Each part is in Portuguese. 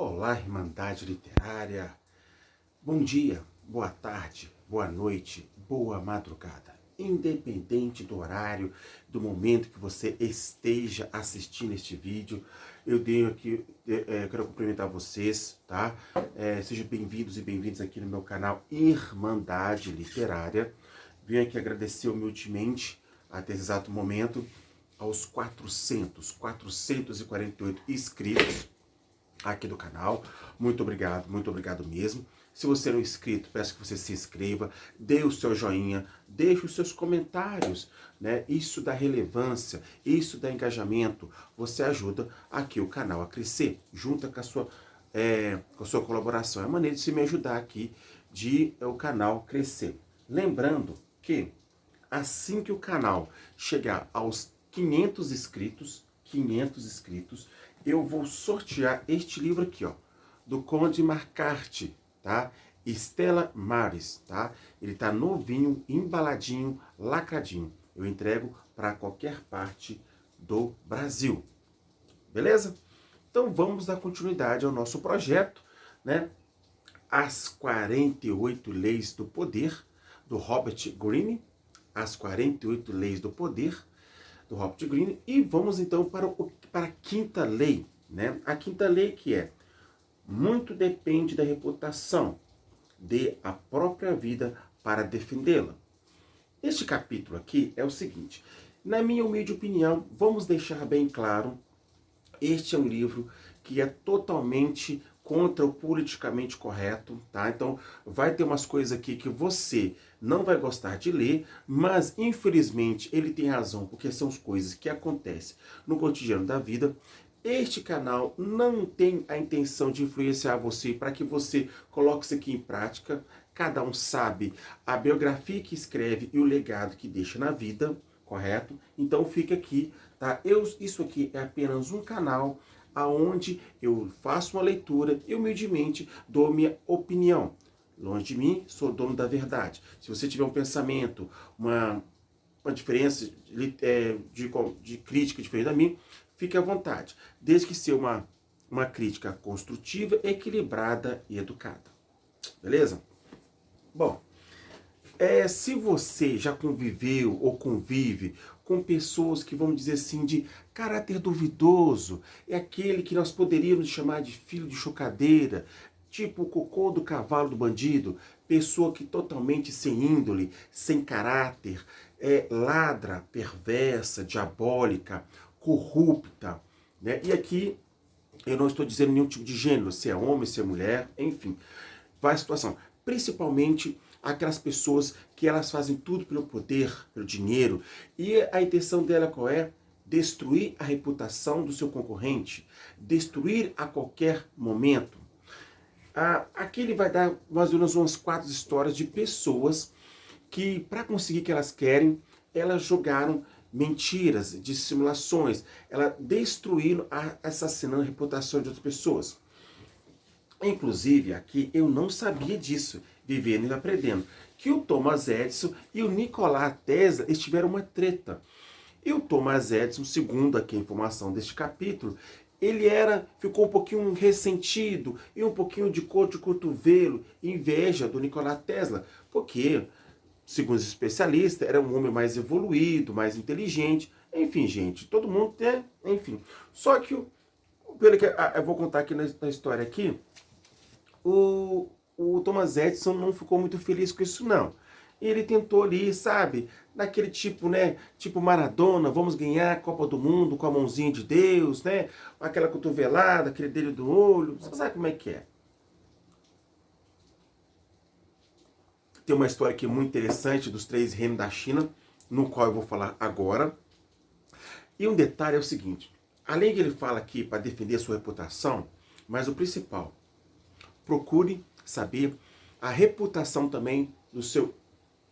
Olá, Irmandade Literária. Bom dia, boa tarde, boa noite, boa madrugada. Independente do horário, do momento que você esteja assistindo este vídeo, eu quero cumprimentar vocês, tá? Sejam bem-vindos e bem-vindas aqui no meu canal Irmandade Literária. Venho aqui agradecer humildemente, até esse exato momento, aos 448 inscritos aqui do canal. Muito obrigado mesmo. Se você não é inscrito, peço que você se inscreva, dê o seu joinha, deixe os seus comentários, né? Isso dá relevância, isso dá engajamento, você ajuda aqui o canal a crescer, junto com a sua colaboração. É a maneira de se me ajudar aqui, de o canal crescer. Lembrando que assim que o canal chegar aos 500 inscritos, eu vou sortear este livro aqui, ó, do Conde Marcarte, tá? Stella Maris, tá? Ele tá novinho, embaladinho, lacradinho. Eu entrego para qualquer parte do Brasil. Beleza? Então vamos dar continuidade ao nosso projeto, né? As 48 Leis do Poder, do Robert Greene. As 48 Leis do Poder, do Robert Greene, e vamos então para a quinta lei, né? A quinta lei que é: muito depende da reputação, dê a própria vida para defendê-la. Este capítulo aqui é o seguinte: na minha humilde opinião, vamos deixar bem claro, este é um livro que é totalmente contra o politicamente correto, tá? Então vai ter umas coisas aqui que você não vai gostar de ler, mas infelizmente ele tem razão, porque são as coisas que acontecem no cotidiano da vida. Este canal não tem a intenção de influenciar você para que você coloque isso aqui em prática. Cada um sabe a biografia que escreve e o legado que deixa na vida, correto? Então fica aqui, tá? Isso aqui é apenas um canal aonde eu faço uma leitura e humildemente dou minha opinião. Longe de mim, sou dono da verdade. Se você tiver um pensamento, uma diferença de crítica diferente da minha, fique à vontade. Desde que seja uma crítica construtiva, equilibrada e educada. Beleza? Bom, se você já conviveu ou convive com pessoas que, vamos dizer assim, de caráter duvidoso, é aquele que nós poderíamos chamar de filho de chocadeira, tipo o cocô do cavalo do bandido, pessoa que totalmente sem índole, sem caráter, ladra, perversa, diabólica, corrupta, né? E aqui eu não estou dizendo nenhum tipo de gênero, se é homem, se é mulher, enfim, vai a situação. Principalmente aquelas pessoas que elas fazem tudo pelo poder, pelo dinheiro, e a intenção dela qual é? Destruir a reputação do seu concorrente, destruir a qualquer momento. Aqui ele vai dar mais ou menos umas 4 histórias de pessoas que, para conseguir o que elas querem, elas jogaram mentiras, dissimulações, elas destruíram, assassinando a reputação de outras pessoas. Inclusive, aqui eu não sabia disso, vivendo e aprendendo, que o Thomas Edison e o Nikola Tesla tiveram uma treta. E o Thomas Edison, segundo aqui a informação deste capítulo, ele ficou um pouquinho ressentido e um pouquinho de cor de cotovelo, inveja do Nikola Tesla, porque, segundo os especialistas, era um homem mais evoluído, mais inteligente, enfim, gente, todo mundo tem, enfim. Só que, pelo que eu vou contar aqui na história aqui, o Thomas Edison não ficou muito feliz com isso, não. Ele tentou ali, sabe, daquele tipo, né, tipo Maradona, vamos ganhar a Copa do Mundo com a mãozinha de Deus, né, aquela cotovelada, aquele dedo do olho, você sabe como é que é. Tem uma história aqui muito interessante dos 3 reinos da China, no qual eu vou falar agora. E um detalhe é o seguinte, além que ele fala aqui para defender a sua reputação, mas o principal, procure saber a reputação também do seu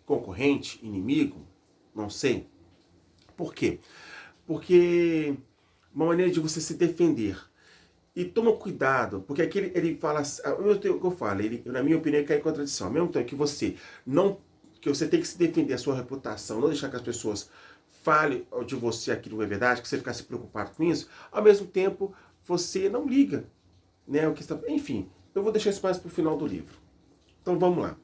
concorrente, inimigo, não sei. Por quê? Porque uma maneira de você se defender. E toma cuidado, porque aqui ele fala, o que eu falo, na minha opinião, cai em contradição. Ao mesmo tempo que você tem que se defender a sua reputação, não deixar que as pessoas falem de você aquilo não é verdade, que você ficar se preocupado com isso, ao mesmo tempo você não liga. né? O que está... Enfim, eu vou deixar isso mais para o final do livro. Então vamos lá.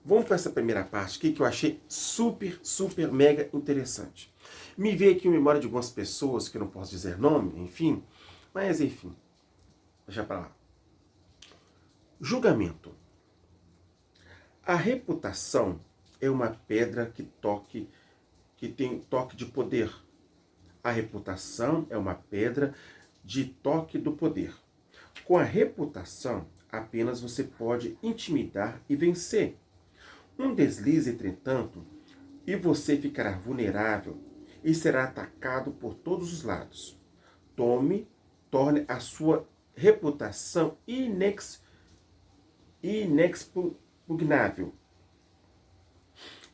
Vamos para essa primeira parte aqui que eu achei super, super, mega interessante. Me veio aqui em memória de algumas pessoas, que eu não posso dizer nome, enfim. Mas enfim, deixa para lá. Julgamento. A reputação é uma pedra que tem toque de poder. A reputação é uma pedra de toque do poder. Com a reputação, apenas você pode intimidar e vencer. Um deslize, entretanto, e você ficará vulnerável e será atacado por todos os lados. Torne a sua reputação inexpugnável.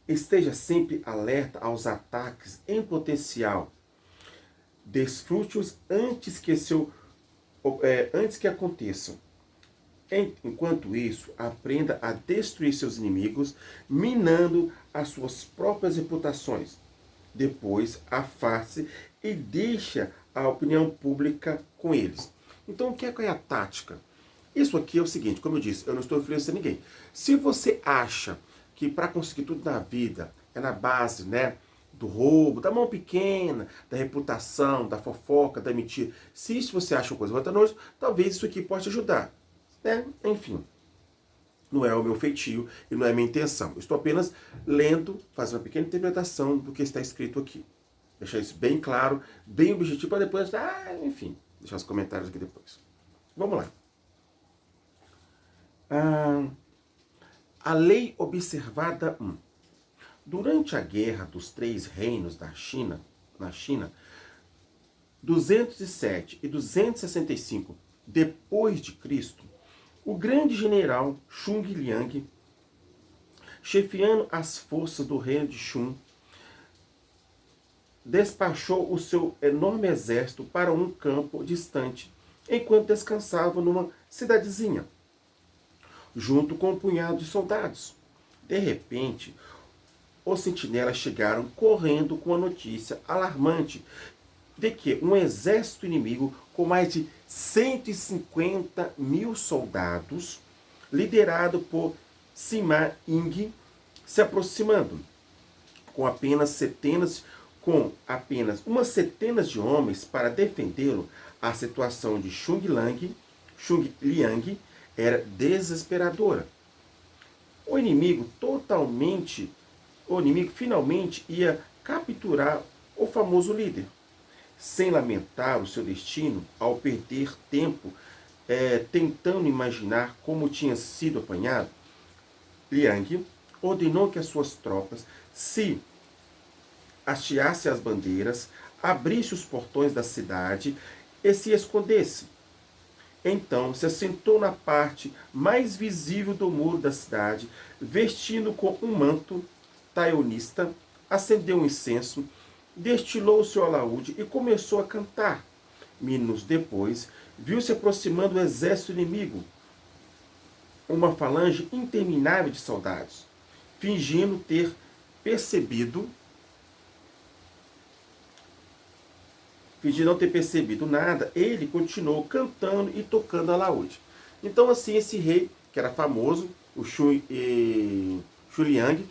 Esteja sempre alerta aos ataques em potencial. Desfrute-os antes que aconteçam. Enquanto isso, aprenda a destruir seus inimigos, minando as suas próprias reputações. Depois, afaste e deixe a opinião pública com eles. Então, o que é a tática? Isso aqui é o seguinte, como eu disse, eu não estou influenciando ninguém. Se você acha que para conseguir tudo na vida é na base, né, do roubo, da mão pequena, da reputação, da fofoca, da mentira, se isso você acha uma coisa outra noite, talvez isso aqui possa te ajudar. Né? Enfim, não é o meu feitio e não é a minha intenção. Eu estou apenas lendo, fazendo uma pequena interpretação do que está escrito aqui. Deixar isso bem claro, bem objetivo, para depois, enfim, deixar os comentários aqui depois. Vamos lá. A lei observada 1. Durante a Guerra dos Três Reinos na China, 207 e 265 depois de Cristo, o grande general Xun Liang, chefiando as forças do reino de Shun, despachou o seu enorme exército para um campo distante, enquanto descansava numa cidadezinha, junto com um punhado de soldados. De repente, os sentinelas chegaram correndo com a notícia alarmante de que um exército inimigo com mais de 150 mil soldados, liderado por Sima Ying, se aproximando, com apenas umas centenas de homens para defendê-lo. A situação de Xun Liang era desesperadora. O inimigo finalmente ia capturar o famoso líder. Sem lamentar o seu destino, ao perder tempo tentando imaginar como tinha sido apanhado, Liang ordenou que as suas tropas se hasteassem as bandeiras, abrisse os portões da cidade e se escondesse. Então se assentou na parte mais visível do muro da cidade, vestindo com um manto taionista, acendeu um incenso, destilou o seu alaúde e começou a cantar. Minutos depois, viu-se aproximando o exército inimigo, uma falange interminável de soldados. Fingindo não ter percebido nada, ele continuou cantando e tocando alaúde. Então assim, esse rei, que era famoso, o Xu Liang,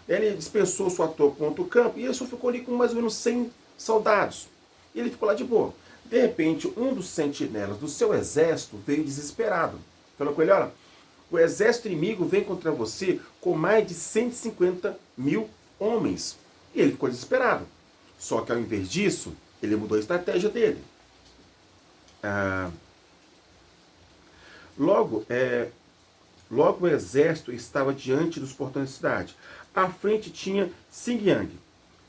ele dispensou sua tropa contra o campo e ele só ficou ali com mais ou menos 100 soldados. E ele ficou lá de boa. De repente, um dos sentinelas do seu exército veio desesperado. Falou com ele, olha, o exército inimigo vem contra você com mais de 150 mil homens. E ele ficou desesperado. Só que ao invés disso, ele mudou a estratégia dele. Logo o exército estava diante dos portões da cidade. À frente tinha Xing Yang.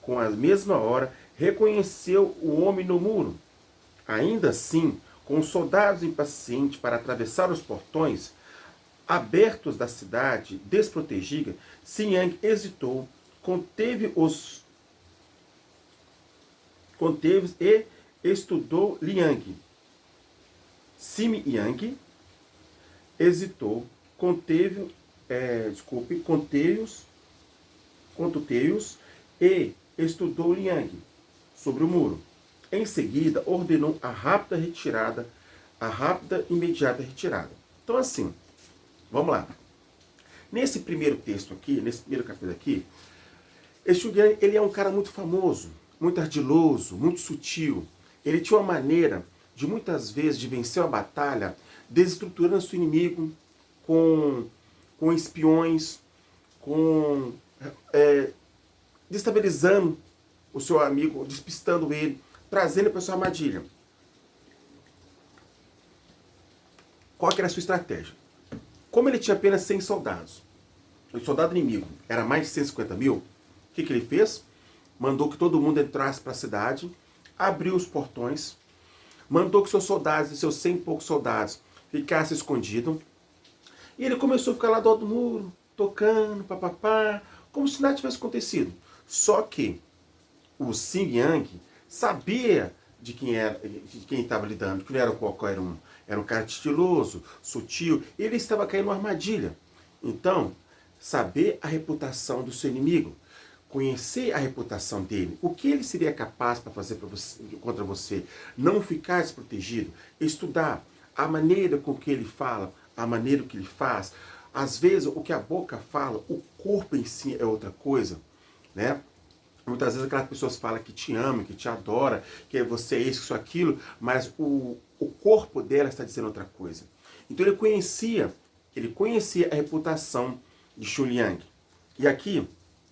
Com a mesma hora, reconheceu o homem no muro. Ainda assim, com os soldados impacientes para atravessar os portões abertos da cidade desprotegida, Xing Yang hesitou, conteve e estudou Liang. Sima Yang hesitou, conteve-os e estudou Liang sobre o muro. Em seguida, ordenou a rápida retirada a rápida e imediata retirada. Então, assim, vamos lá. Nesse primeiro texto aqui, nesse primeiro capítulo aqui, este Yang, ele é um cara muito famoso, muito ardiloso, muito sutil. Ele tinha uma maneira de muitas vezes de vencer uma batalha desestruturando seu inimigo com espiões, com destabilizando o seu amigo, despistando ele, trazendo para sua armadilha. Qual que era a sua estratégia? Como ele tinha apenas 100 soldados, o soldado inimigo era mais de 150 mil, o que ele fez? Mandou que todo mundo entrasse para a cidade, abriu os portões, mandou que seus soldados, seus 100 e poucos soldados, ficassem escondidos. E ele começou a ficar lá do alto do muro, tocando, papapá, como se nada tivesse acontecido. Só que o Xing Yang sabia de quem estava lidando, que não era qualquer um. Era um cara estiloso, sutil, e ele estava caindo numa armadilha. Então, saber a reputação do seu inimigo, conhecer a reputação dele, o que ele seria capaz para fazer contra você, não ficar desprotegido, estudar a maneira com que ele fala, a maneira que ele faz. Às vezes, o que a boca fala, o corpo em si é outra coisa, né? Muitas vezes aquelas pessoas falam que te ama, que te adora, que você é isso, aquilo, mas o corpo dela está dizendo outra coisa. Então ele conhecia a reputação de Xu Liang. E aqui,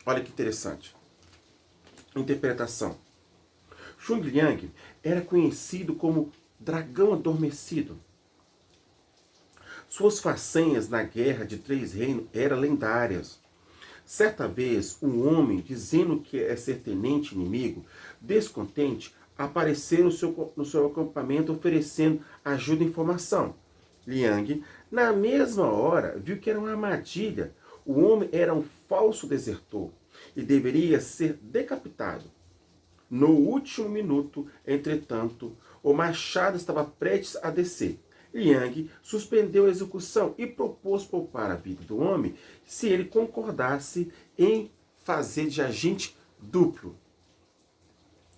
olha que interessante. Interpretação. Xu Liang era conhecido como dragão adormecido. Suas façanhas na Guerra de Três Reinos eram lendárias. Certa vez, um homem, dizendo que é ser tenente inimigo, descontente, apareceu no seu acampamento oferecendo ajuda e informação. Liang, na mesma hora, viu que era uma armadilha. O homem era um falso desertor e deveria ser decapitado. No último minuto, entretanto, o machado estava prestes a descer. Liang suspendeu a execução e propôs poupar a vida do homem se ele concordasse em fazer de agente duplo.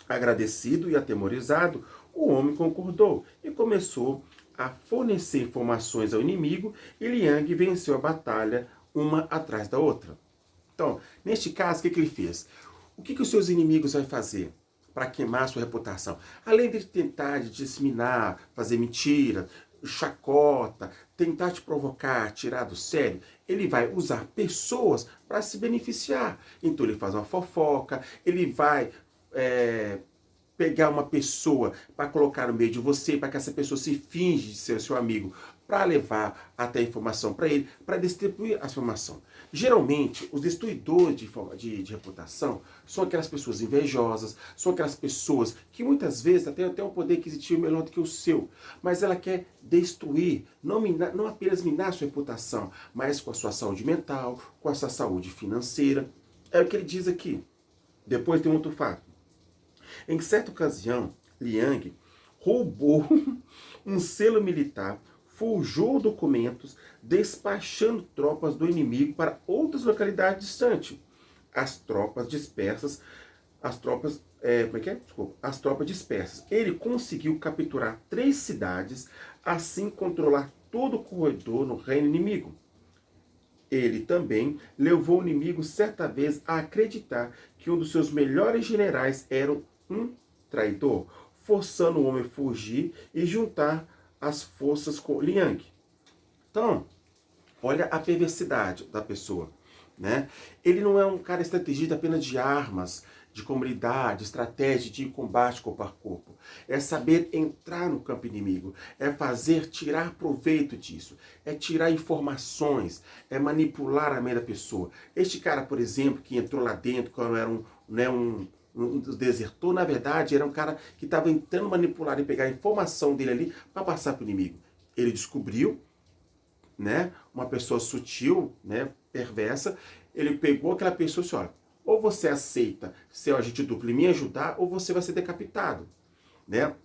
Agradecido e atemorizado, o homem concordou e começou a fornecer informações ao inimigo, e Liang venceu a batalha uma atrás da outra. Então, neste caso, o que ele fez? O que os seus inimigos vão fazer para queimar a sua reputação? Além de tentar disseminar, fazer mentira, chacota, tentar te provocar, tirar do sério, ele vai usar pessoas para se beneficiar. Então ele faz uma fofoca, ele vai pegar uma pessoa para colocar no meio de você, para que essa pessoa se finge de ser seu amigo, para levar até a informação para ele, para distribuir a informação. Geralmente, os destruidores de reputação são aquelas pessoas invejosas, são aquelas pessoas que muitas vezes têm até um poder aquisitivo melhor do que o seu, mas ela quer destruir, não apenas minar a sua reputação, mas com a sua saúde mental, com a sua saúde financeira. É o que ele diz aqui. Depois tem outro fato. Em certa ocasião, Liang roubou um selo militar, forjou documentos, despachando tropas do inimigo para outras localidades distantes. As tropas dispersas, as tropas dispersas. Ele conseguiu capturar 3 cidades, assim controlar todo o corredor no reino inimigo. Ele também levou o inimigo certa vez a acreditar que um dos seus melhores generais era um traidor, forçando o homem a fugir e juntar as forças com Liang. Então, olha a perversidade da pessoa, né? Ele não é um cara estrategista apenas de armas, de comunidade, estratégia de combate corpo a corpo. É saber entrar no campo inimigo, é tirar proveito disso, é tirar informações, é manipular a mente da pessoa. Este cara, por exemplo, que entrou lá dentro quando era um desertor, na verdade, era um cara que estava tentando manipular e pegar a informação dele ali para passar para o inimigo. Ele descobriu, né, uma pessoa sutil, né, perversa, ele pegou aquela pessoa e disse, olha, ou você aceita ser um agente duplo e me ajudar, ou você vai ser decapitado, né?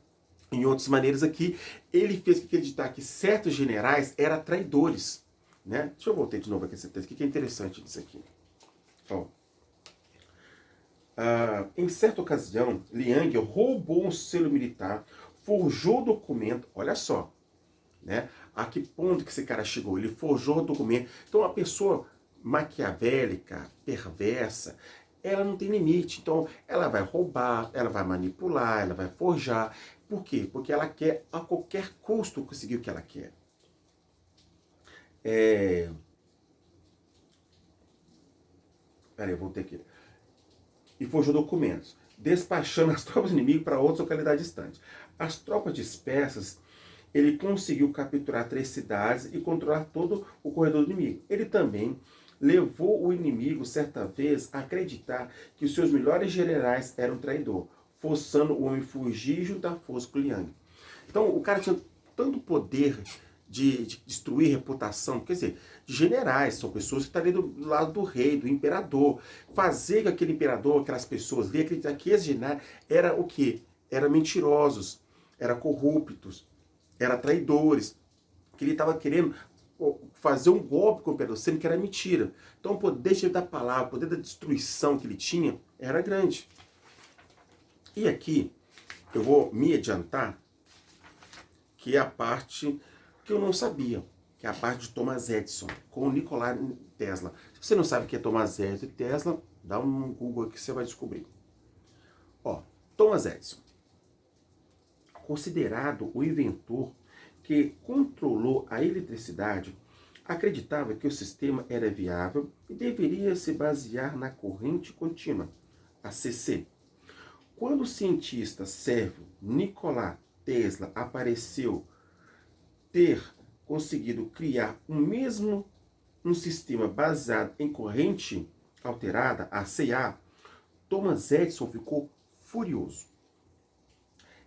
Em outras maneiras aqui, ele fez acreditar que certos generais eram traidores, né? Deixa eu voltar de novo aqui esse texto, o que é interessante disso aqui. Ó. Em certa ocasião, Liang roubou um selo militar, forjou o documento, olha só, né? A que ponto que esse cara chegou? Ele forjou o documento. Então, uma pessoa maquiavélica, perversa, ela não tem limite. Então, ela vai roubar, ela vai manipular, ela vai forjar. Por quê? Porque ela quer a qualquer custo conseguir o que ela quer. Peraí, eu voltei aqui. E forjou documentos, despachando as tropas inimigas para outras localidades distantes. As tropas dispersas, ele conseguiu capturar 3 cidades e controlar todo o corredor do inimigo. Ele também levou o inimigo, certa vez, a acreditar que os seus melhores generais eram traidor, forçando o homem a fugir junto à força com Liang. Então, o cara tinha tanto poder de destruir reputação, quer dizer, de generais, são pessoas que estão ali do lado do rei, do imperador. Fazer que aquele imperador, aquelas pessoas ali, acreditar que esses generais eram o quê? Eram mentirosos, eram corruptos, eram traidores, que ele estava querendo fazer um golpe com o imperador, sendo que era mentira. Então o poder da palavra, o poder da destruição que ele tinha, era grande. E aqui, eu vou me adiantar, que é a parte que eu não sabia, que é a parte de Thomas Edison, com o Nikola Tesla. Se você não sabe o que é Thomas Edison e Tesla, dá um Google aqui que você vai descobrir. Ó, Thomas Edison, considerado o inventor que controlou a eletricidade, acreditava que o sistema era viável e deveria se basear na corrente contínua, a CC. Quando o cientista sérvio Nikola Tesla apareceu ter conseguido criar um sistema baseado em corrente alterada, a CA, Thomas Edison ficou furioso.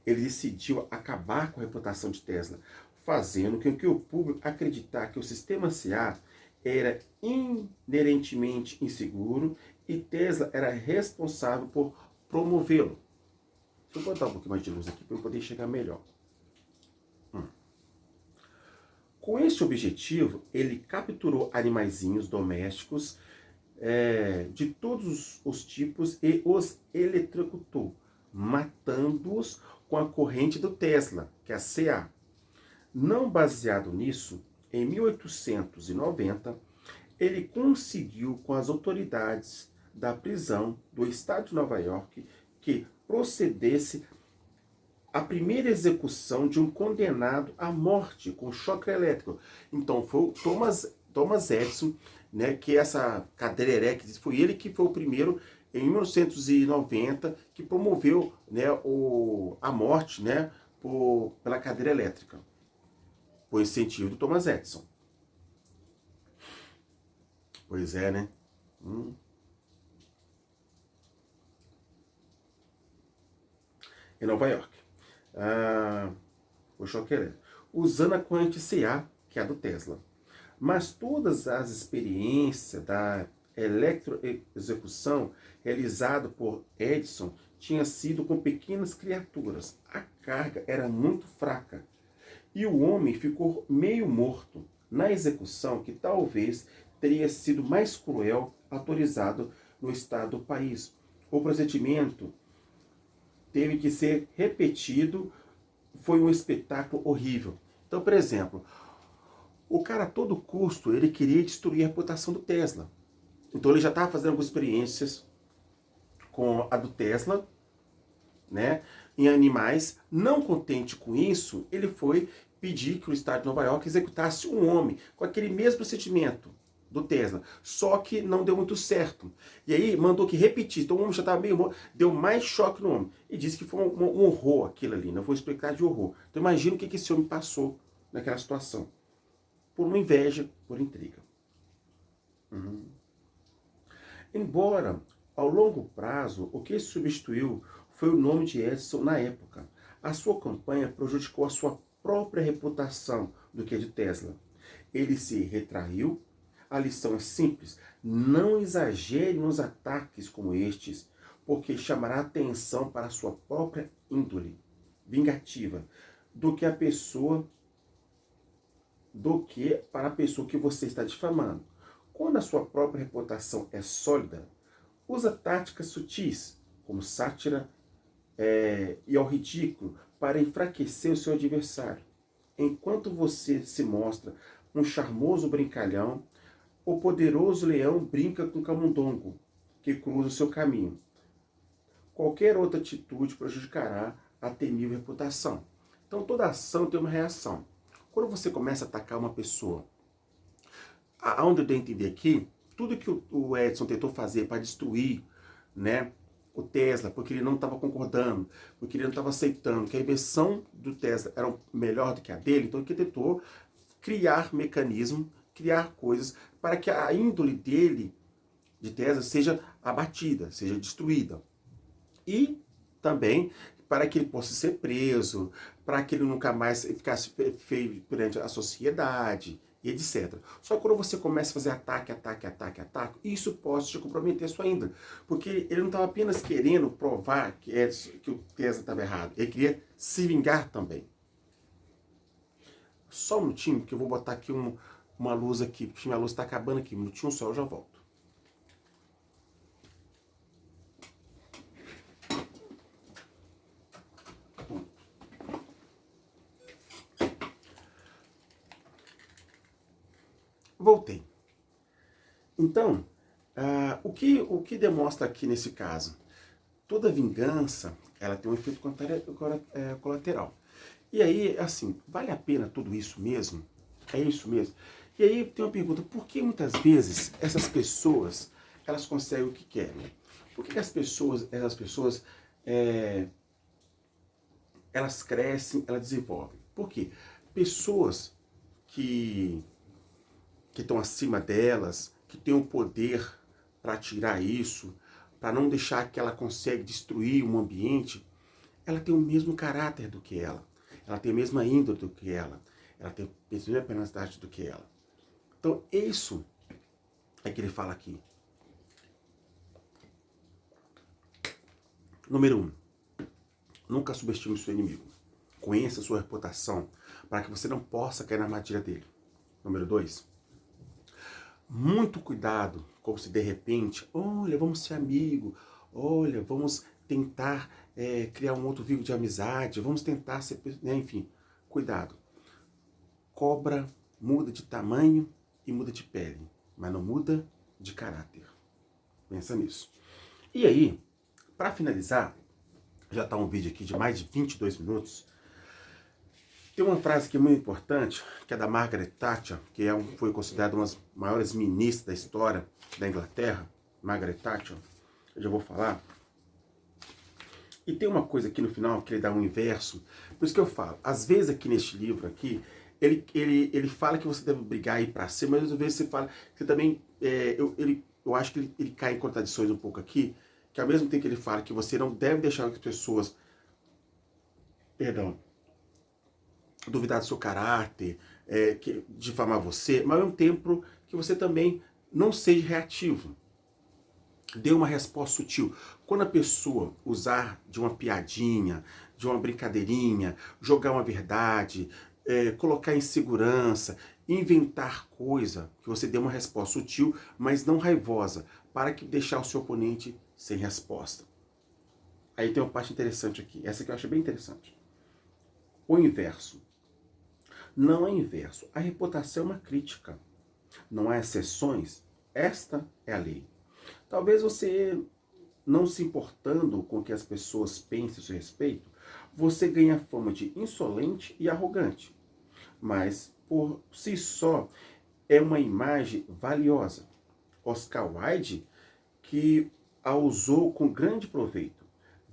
Ele decidiu acabar com a reputação de Tesla, fazendo com que o público acreditasse que o sistema CA era inerentemente inseguro e Tesla era responsável por promovê-lo. Deixa eu botar um pouquinho mais de luz aqui para eu poder enxergar melhor. Com este objetivo, ele capturou animaizinhos domésticos de todos os tipos e os eletrocutou, matando-os com a corrente do Tesla, que é a CA. Não baseado nisso, em 1890, ele conseguiu com as autoridades da prisão do estado de Nova York que procedesse a primeira execução de um condenado à morte com choque elétrico. Então foi o Thomas Edison, né, que essa cadeira elétrica, foi ele que foi o primeiro em 1990 que promoveu, né, a morte, né, pela cadeira elétrica, por incentivo do Thomas Edison. Pois é, né? Em Nova York. O choque elétrico. Usando a corrente CA, que é a do Tesla. Mas todas as experiências da eletroexecução realizada por Edison tinha sido com pequenas criaturas. A carga era muito fraca e o homem ficou meio morto na execução, que talvez teria sido mais cruel autorizado no estado do país. O procedimento teve que ser repetido, foi um espetáculo horrível. Então, por exemplo, o cara a todo custo, ele queria destruir a reputação do Tesla. Então ele já estava fazendo algumas experiências com a do Tesla, né, em animais. Não contente com isso, ele foi pedir que o estado de Nova York executasse um homem com aquele mesmo procedimento do Tesla, só que não deu muito certo. E aí mandou que repetisse. Então o homem já estava meio morto, deu mais choque no homem. E disse que foi um horror aquilo ali, não vou explicar de horror. Então imagina o que esse homem passou naquela situação. Por uma inveja, por intriga. Embora, ao longo prazo, o que substituiu foi o nome de Edison na época. A sua campanha prejudicou a sua própria reputação do que a de Tesla. Ele se retraiu. A lição é simples: não exagere nos ataques como estes, porque chamará atenção para a sua própria índole vingativa do que para a pessoa que você está difamando. Quando a sua própria reputação é sólida, usa táticas sutis, como sátira e ao ridículo, para enfraquecer o seu adversário. enquanto você se mostra um charmoso brincalhão, o poderoso leão brinca com o camundongo, que cruza o seu caminho. Qualquer outra atitude prejudicará a temível reputação. Então toda ação tem uma reação. Quando você começa a atacar uma pessoa, aonde eu dei a entender aqui, tudo que o Edson tentou fazer para destruir, né, o Tesla, porque ele não estava concordando, porque ele não estava aceitando que a invenção do Tesla era melhor do que a dele, então ele tentou criar mecanismos, criar coisas para que a índole dele, de Tesla, seja abatida, seja destruída. E também para que ele possa ser preso, para que ele nunca mais ficasse feio perante a sociedade, e etc. Só que quando você começa a fazer ataque, isso pode te comprometer sua índole. Porque ele não estava apenas querendo provar que o Tesla estava errado, ele queria se vingar também. Só um minutinho, que eu vou botar aqui uma luz aqui, porque minha luz está acabando aqui. Um minutinho só, eu já volto. Voltei. Então, o que demonstra aqui nesse caso? Toda vingança, ela tem um efeito colateral. E aí, assim, vale a pena tudo isso mesmo? É isso mesmo? E aí tem uma pergunta, por que muitas vezes essas pessoas, elas conseguem o que querem? Por que essas pessoas elas crescem, elas desenvolvem? Por quê? Pessoas que estão acima delas, que têm o poder para tirar isso, para não deixar que ela consiga destruir um ambiente, ela tem o mesmo caráter do que ela tem a mesma índole do que ela tem a mesma penalidade do que ela. Então, isso é que ele fala aqui. Número 1. Nunca subestime o seu inimigo. Conheça a sua reputação para que você não possa cair na armadilha dele. Número 2. Muito cuidado como se de repente, olha, vamos ser amigo, olha, vamos tentar criar um outro vínculo de amizade, vamos tentar ser, né, enfim, cuidado. Cobra muda de tamanho e muda de pele, mas não muda de caráter. Pensa nisso. E aí, para finalizar, já está um vídeo aqui de mais de 22 minutos, tem uma frase que é muito importante, que é da Margaret Thatcher, que foi considerada uma das maiores ministras da história da Inglaterra, Margaret Thatcher, eu já vou falar. E tem uma coisa aqui no final que ele dá um inverso, por isso que eu falo, às vezes aqui neste livro aqui, ele fala que você deve brigar e ir pra cima, mas às vezes você fala que também, eu acho que ele cai em contradições um pouco aqui, que ao mesmo tempo que ele fala que você não deve deixar as pessoas, duvidar do seu caráter, difamar você, mas ao mesmo tempo que você também não seja reativo. Dê uma resposta sutil. Quando a pessoa usar de uma piadinha, de uma brincadeirinha, jogar uma verdade, colocar insegurança, inventar coisa, que você dê uma resposta sutil, mas não raivosa, para que deixar o seu oponente sem resposta. Aí tem uma parte interessante aqui, essa que eu acho bem interessante. O inverso. Não é inverso. A reputação é uma crítica. Não há exceções. Esta é a lei. Talvez você, não se importando com o que as pessoas pensem a seu respeito, você ganha a fama de insolente e arrogante. Mas, por si só, é uma imagem valiosa. Oscar Wilde, que a usou com grande proveito,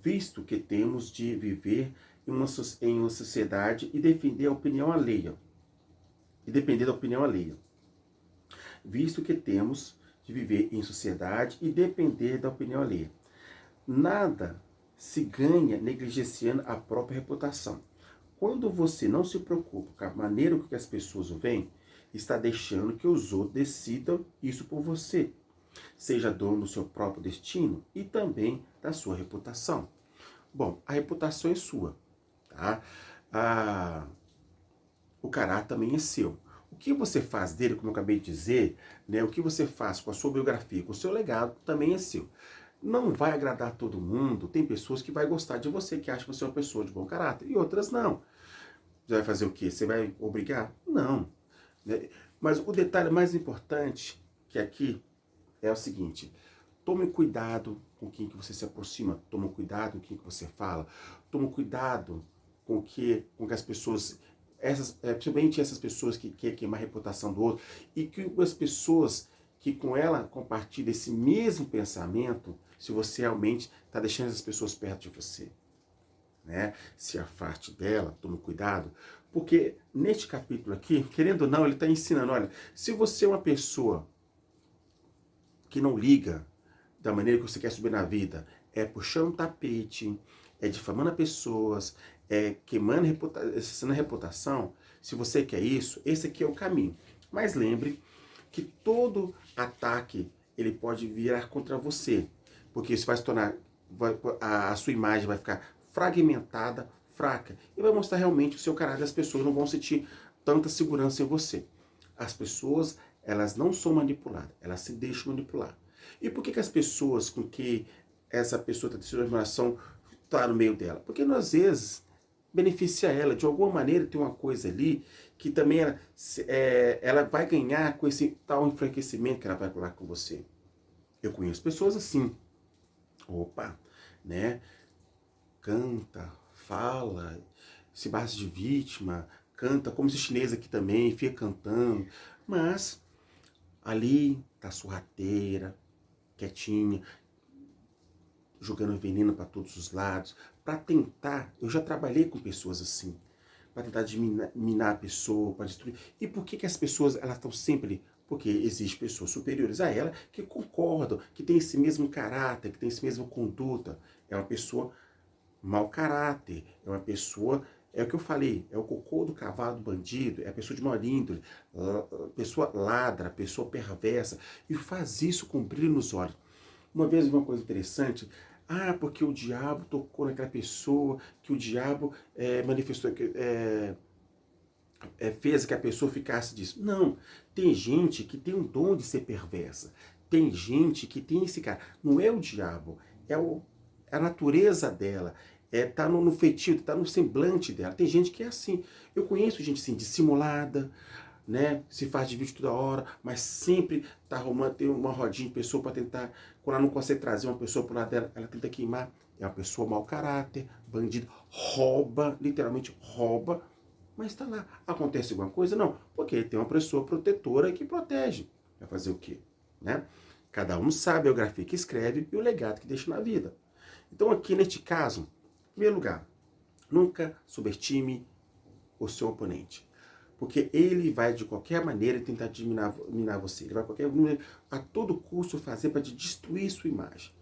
visto que temos de viver em uma sociedade e defender a opinião alheia. E depender da opinião alheia. Visto que temos de viver em sociedade e depender da opinião alheia. Nada se ganha negligenciando a própria reputação. Quando você não se preocupa com a maneira que as pessoas o veem, está deixando que os outros decidam isso por você. Seja dono do seu próprio destino e também da sua reputação. Bom, a reputação é sua, tá? O caráter também é seu. O que você faz dele, como eu acabei de dizer, né, o que você faz com a sua biografia, com o seu legado, também é seu. Não vai agradar todo mundo, tem pessoas que vão gostar de você, que acham que você é uma pessoa de bom caráter, e outras não. Você vai fazer o quê? Você vai obrigar? Não. Né? Mas o detalhe mais importante que aqui é o seguinte: tome cuidado com quem que você se aproxima, tome cuidado com quem que você fala, tome cuidado com que as pessoas, principalmente essas pessoas que querem queimar a reputação do outro, e que as pessoas que com ela compartilham esse mesmo pensamento, se você realmente está deixando essas pessoas perto de você. Né? Se afaste dela, tome cuidado, porque neste capítulo aqui, querendo ou não, ele está ensinando, olha, se você é uma pessoa que não liga da maneira que você quer subir na vida, é puxando tapete, é difamando pessoas, é queimando a reputação, se você quer isso, esse aqui é o caminho. Mas lembre que todo ataque ele pode virar contra você, porque isso vai se tornar, a sua imagem vai ficar fragmentada, fraca, e vai mostrar realmente o seu caráter. As pessoas não vão sentir tanta segurança em você. As pessoas, elas não são manipuladas, elas se deixam manipular. E por que as pessoas com que essa pessoa está tendo relação está no meio dela? Porque às vezes beneficia ela, de alguma maneira tem uma coisa ali que também ela vai ganhar com esse tal enfraquecimento que ela vai colar com você. Eu conheço pessoas assim, opa, né? Canta, fala, se base de vítima, canta, como esse chinês aqui também, fica cantando, mas ali tá sorrateira, quietinha, jogando veneno para todos os lados, para tentar, eu já trabalhei com pessoas assim, para tentar minar a pessoa, para destruir. E por que as pessoas, elas estão sempre... Porque existem pessoas superiores a ela que concordam, que tem esse mesmo caráter, que tem essa mesma conduta. É uma pessoa mau caráter, é uma pessoa, é o que eu falei, é o cocô do cavalo do bandido, é a pessoa de mau índole, a pessoa ladra, a pessoa perversa, e faz isso com brilho nos olhos. Uma vez uma coisa interessante, porque o diabo tocou naquela pessoa, que o diabo manifestou, fez que a pessoa ficasse disso. Não, tem gente que tem um dom de ser perversa, tem gente que tem esse cara, não é o diabo, é a natureza dela, tá no feitio, tá no semblante dela. Tem gente que é assim. Eu conheço gente assim, dissimulada, né? Se faz de vídeo toda hora, mas sempre tá arrumando, tem uma rodinha de pessoa para tentar, quando ela não consegue trazer uma pessoa pro lado dela, ela tenta queimar. É uma pessoa mau caráter, bandido, rouba, literalmente rouba, mas tá lá. Acontece alguma coisa? Não, porque tem uma pessoa protetora que protege. Vai fazer o quê? Né? Cada um sabe a biografia que escreve e o legado que deixa na vida. Então aqui neste caso, em primeiro lugar, nunca subestime o seu oponente. Porque ele vai de qualquer maneira tentar minar você. Ele vai a todo custo fazer para te destruir sua imagem.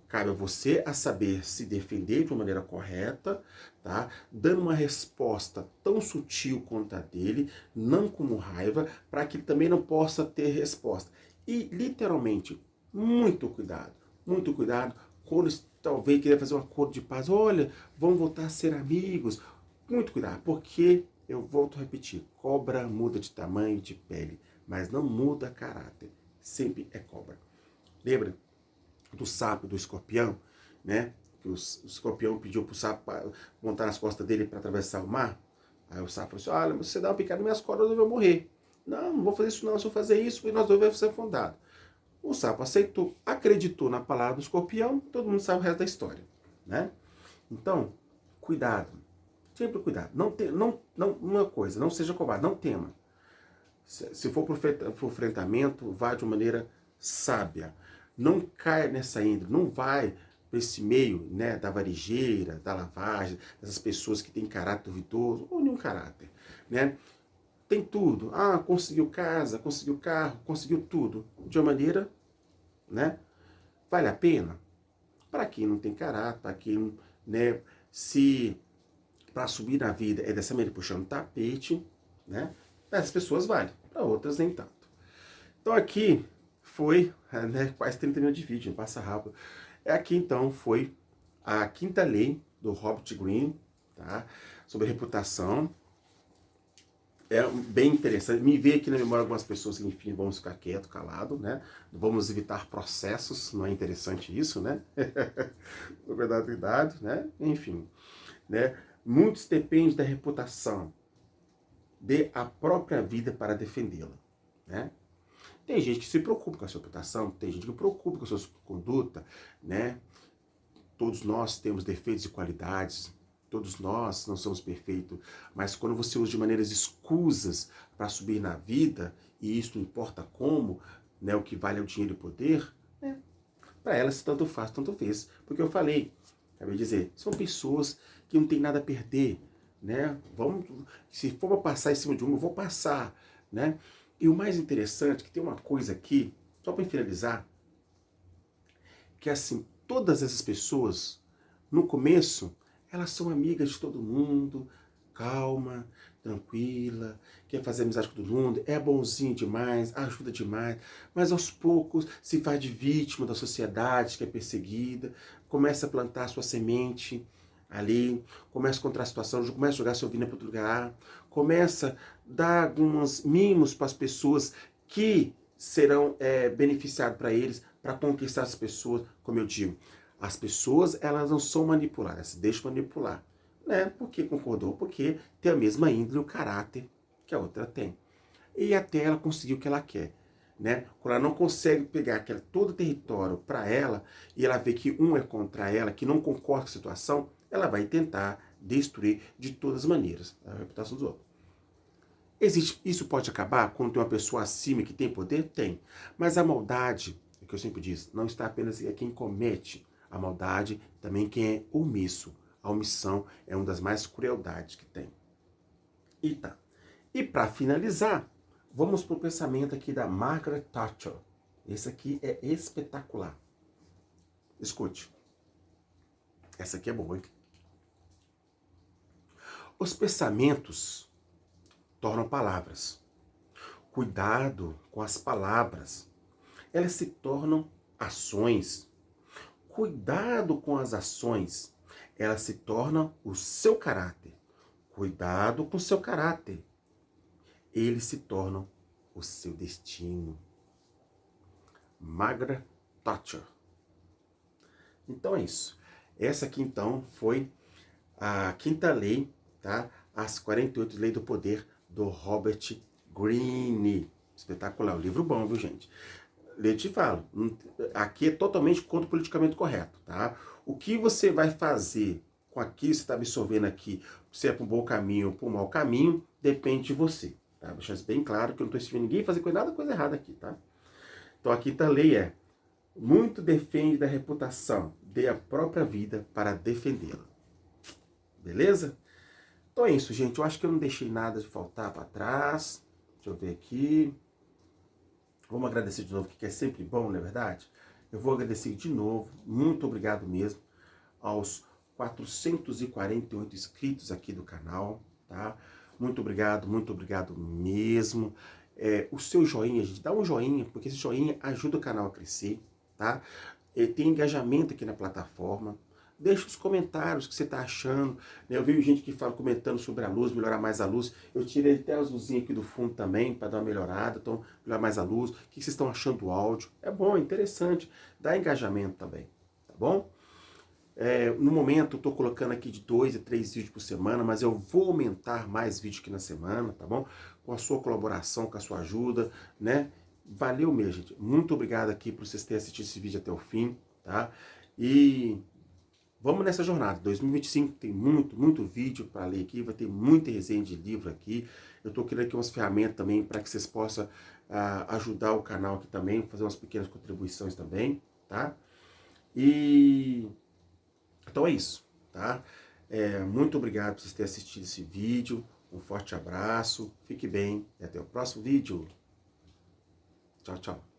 Cabe a você a saber se defender de uma maneira correta, tá? Dando uma resposta tão sutil quanto a dele, não como raiva, para que ele também não possa ter resposta. E, literalmente, muito cuidado, quando talvez querer fazer um acordo de paz, olha, vamos voltar a ser amigos. Muito cuidado, porque, eu volto a repetir, cobra muda de tamanho, de pele, mas não muda caráter. Sempre é cobra. Lembra do sapo, do escorpião, né? Que o escorpião pediu pro sapo montar nas costas dele para atravessar o mar. Aí o sapo falou assim, olha, você dá uma picada nas minhas costas, eu vou morrer. Não, não vou fazer isso não, se eu fazer isso, e nós dois vamos ser afundados. O sapo aceitou, acreditou na palavra do escorpião, todo mundo sabe o resto da história, né? Então, cuidado, sempre cuidado. Uma coisa, não seja covarde, não tema. Se for para o enfrentamento, vá de uma maneira sábia. Não caia nessa índole, não vai para esse meio, né, da varejeira, da lavagem, dessas pessoas que têm caráter duvidoso, ou nenhum caráter, né? Tem tudo. Conseguiu casa, conseguiu carro, conseguiu tudo. De uma maneira, né? Vale a pena? Para quem não tem caráter, para quem, né, se para subir na vida é dessa maneira, puxando tapete, né? Essas pessoas valem, para outras nem tanto. Então aqui foi, né, quase 30 minutos de vídeo, passa rápido. Aqui então foi a quinta lei do Robert Greene, tá? Sobre reputação. É bem interessante. Me veio aqui na memória algumas pessoas que, enfim, vamos ficar quieto, calado, né? Vamos evitar processos, não é interessante isso, né? Verdade, né? Enfim, né? Muitos dependem da reputação, dê a própria vida para defendê-la, né? Tem gente que se preocupa com a sua reputação, tem gente que se preocupa com a sua conduta, né? Todos nós temos defeitos e qualidades, todos nós não somos perfeitos, mas quando você usa de maneiras escusas para subir na vida, e isso não importa como, né, o que vale é o dinheiro e o poder, né, para elas tanto faz, tanto fez. Porque eu falei, acabei de dizer, são pessoas que não têm nada a perder, né? Se for para passar em cima de um, eu vou passar, né? E o mais interessante é que tem uma coisa aqui, só para finalizar, que assim, todas essas pessoas, no começo, elas são amigas de todo mundo, calma, tranquila, quer fazer amizade com todo mundo, é bonzinho demais, ajuda demais, mas aos poucos se faz de vítima da sociedade que é perseguida, começa a plantar sua semente ali, começa a contra a situação, começa a jogar sua vida para outro lugar, começa a dar alguns mimos para as pessoas que serão beneficiados para eles, para conquistar as pessoas, como eu digo. As pessoas, elas não são manipuladas, elas se deixam manipular. Né? Porque concordou? Porque tem a mesma índole, o caráter que a outra tem. E até ela conseguir o que ela quer. Né? Quando ela não consegue pegar todo o território para ela, e ela vê que um é contra ela, que não concorda com a situação, ela vai tentar destruir de todas as maneiras a reputação dos outros. Isso pode acabar quando tem uma pessoa acima que tem poder? Tem. Mas a maldade, é o que eu sempre disse, não está apenas em quem comete a maldade, também quem é omisso. A omissão é uma das mais crueldades que tem. E tá. E para finalizar, vamos para o pensamento aqui da Margaret Thatcher. Esse aqui é espetacular. Escute. Essa aqui é boa, hein? Os pensamentos tornam palavras. Cuidado com as palavras. Elas se tornam ações. Cuidado com as ações. Elas se tornam o seu caráter. Cuidado com o seu caráter. Eles se tornam o seu destino. Margaret Thatcher. Então é isso. Essa aqui então foi a quinta lei, tá? As 48 leis do poder do Robert Greene. Espetacular, um livro bom, viu, gente? Eu te falo, aqui é totalmente contra o politicamente correto, tá? O que você vai fazer com aquilo que você está absorvendo aqui, se é para um bom caminho ou para um mau caminho, depende de você, tá? Vou deixar isso bem claro, que eu não estou ensinando ninguém a fazer coisa errada aqui, tá? Então a quinta lei é: muito defende da reputação, dê a própria vida para defendê-la. Beleza? Então é isso, gente. Eu acho que eu não deixei nada de faltar para trás. Deixa eu ver aqui. Vamos agradecer de novo, que é sempre bom, não é verdade? Eu vou agradecer de novo, muito obrigado mesmo, aos 448 inscritos aqui do canal, tá? Muito obrigado mesmo. O seu joinha, gente, dá um joinha, porque esse joinha ajuda o canal a crescer, tá? Tem engajamento aqui na plataforma. Deixa os comentários o que você está achando. Eu vi gente que fala comentando sobre a luz, melhorar mais a luz. Eu tirei até as luzinhas aqui do fundo também, para dar uma melhorada. Então, melhorar mais a luz. O que vocês estão achando do áudio? É bom, é interessante. Dá engajamento também, tá bom? No momento, eu estou colocando aqui de 2 a 3 vídeos por semana, mas eu vou aumentar mais vídeos aqui na semana, tá bom? Com a sua colaboração, com a sua ajuda, né? Valeu mesmo, gente. Muito obrigado aqui por vocês terem assistido esse vídeo até o fim, tá? E vamos nessa jornada. 2025 tem muito vídeo para ler aqui, vai ter muita resenha de livro aqui. Eu estou criando aqui umas ferramentas também para que vocês possam ajudar o canal aqui também, fazer umas pequenas contribuições também, tá? E então é isso, tá? Muito obrigado por vocês terem assistido esse vídeo. Um forte abraço, fique bem e até o próximo vídeo. Tchau, tchau.